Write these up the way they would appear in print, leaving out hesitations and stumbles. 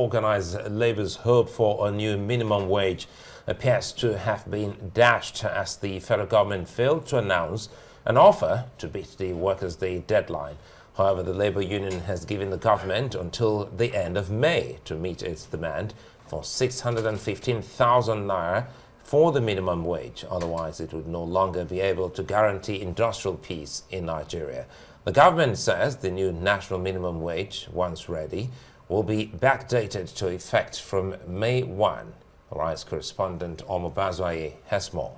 organized labor's hope for a new minimum wage appears to have been dashed as the federal government failed to announce an offer to beat the Workers' Day deadline. However, the labor union has given the government until the end of May to meet its demand for 615,000 naira for the minimum wage. Otherwise, it would no longer be able to guarantee industrial peace in Nigeria. The government says the new national minimum wage, once ready, will be backdated to effect from May 1. Arise correspondent Omo Bazwaye has more.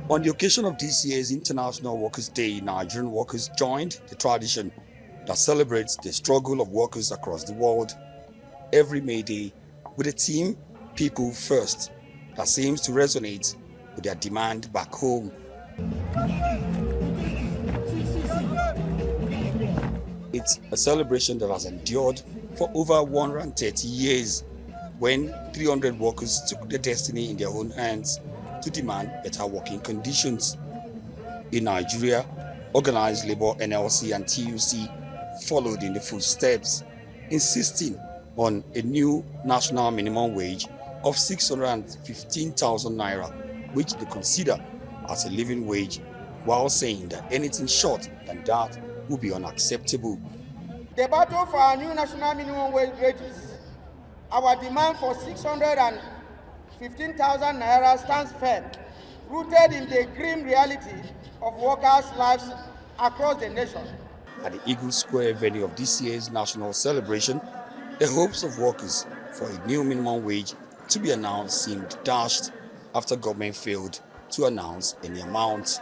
On the occasion of this year's International Workers' Day, Nigerian workers joined the tradition that celebrates the struggle of workers across the world every May Day with a theme, People First, that seems to resonate with their demand back home. It's a celebration that has endured for over 130 years when 300 workers took their destiny in their own hands to demand better working conditions. In Nigeria, organized labor NLC and TUC followed in the footsteps, insisting on a new national minimum wage of 615,000 naira, which they consider as a living wage, while saying that anything short than that would be unacceptable. The battle for our new national minimum wage rages, our demand for 615,000 naira stands firm, rooted in the grim reality of workers' lives across the nation. At the Eagle Square venue of this year's national celebration, the hopes of workers for a new minimum wage to be announced seemed dashed after government failed to announce any amount.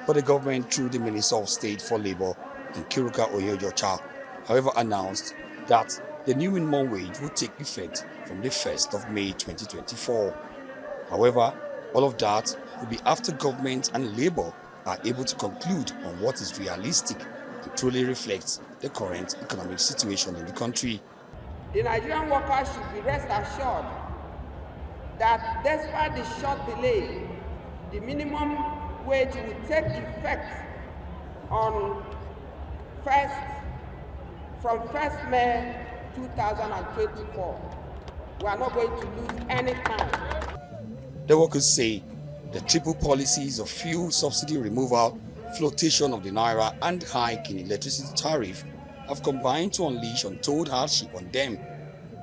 But the government, through the Minister of State for Labor, Nkiruka Oyejocha, however, announced that the new minimum wage would take effect from the 1st of May 2024. However, all of that will be after government and labor are able to conclude on what is realistic and truly reflects the current economic situation in the country. The Nigerian workers should be rest assured that despite the short delay, the minimum wage will take effect on from 1st May 2024. We are not going to lose any time. The workers say the triple policies of fuel subsidy removal, flotation of the naira, and hike in electricity tariff have combined to unleash untold hardship on them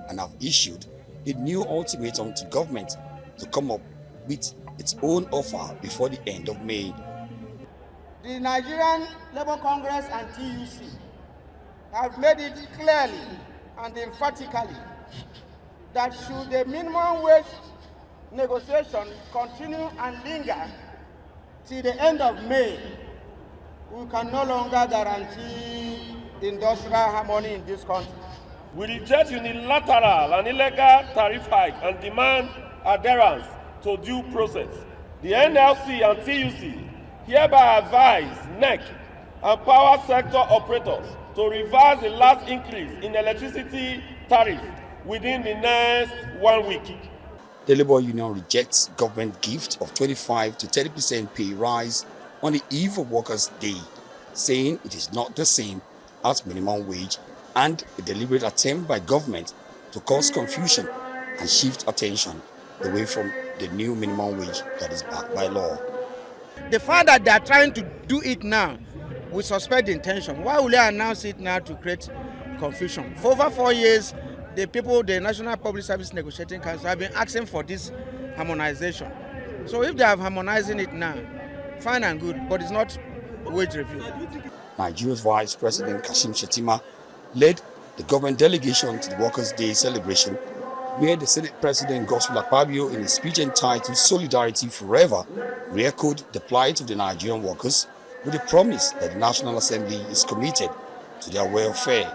and have issued a new ultimatum to government to come up with its own offer before the end of May. The Nigerian Labour Congress and TUC have made it clearly and emphatically that should the minimum wage negotiation continue and linger till the end of May, we can no longer guarantee industrial harmony in this country. We reject unilateral and illegal tariff hike and demand adherence to due process. The NLC and TUC hereby advise NEC and power sector operators to reverse the last increase in electricity tariff within the next 1 week. The Labour Union rejects government gift of 25 to 30% pay rise on the eve of Workers' Day, saying it is not the same as minimum wage and a deliberate attempt by government to cause confusion and shift attention away from the new minimum wage that is backed by law. The fact that they are trying to do it now, we suspect the intention. Why will they announce it now to create confusion? For over 4 years, the National Public Service Negotiating Council have been asking for this harmonization. So if they are harmonizing it now, fine and good, but it's not wage review. Nigeria's Vice President Kashim Shettima led the government delegation to the Workers' Day celebration, where the Senate President Godswill Akpabio, in his speech entitled Solidarity Forever, re-echoed the plight of the Nigerian workers with the promise that the National Assembly is committed to their welfare.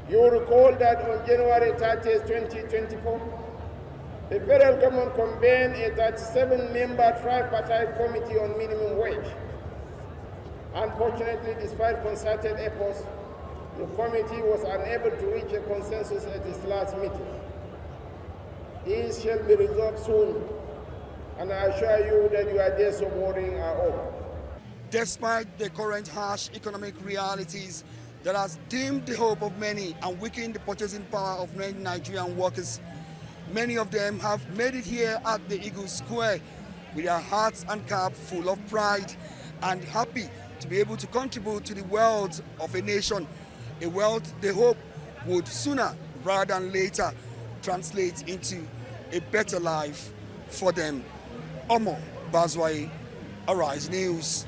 You will recall that on January 30, 2024, the federal government convened a 37-member tripartite committee on minimum wage. Unfortunately, despite concerted efforts, the committee was unable to reach a consensus at its last meeting. These shall be resolved soon, and I assure you that your days of worrying are over. Despite the current harsh economic realities that has dimmed the hope of many and weakened the purchasing power of many Nigerian workers, many of them have made it here at the Eagle Square with their hearts and cap full of pride and happy to be able to contribute to the wealth of a nation, a wealth they hope would sooner rather than later translate into a better life for them. Omo Bazwai, Arise News.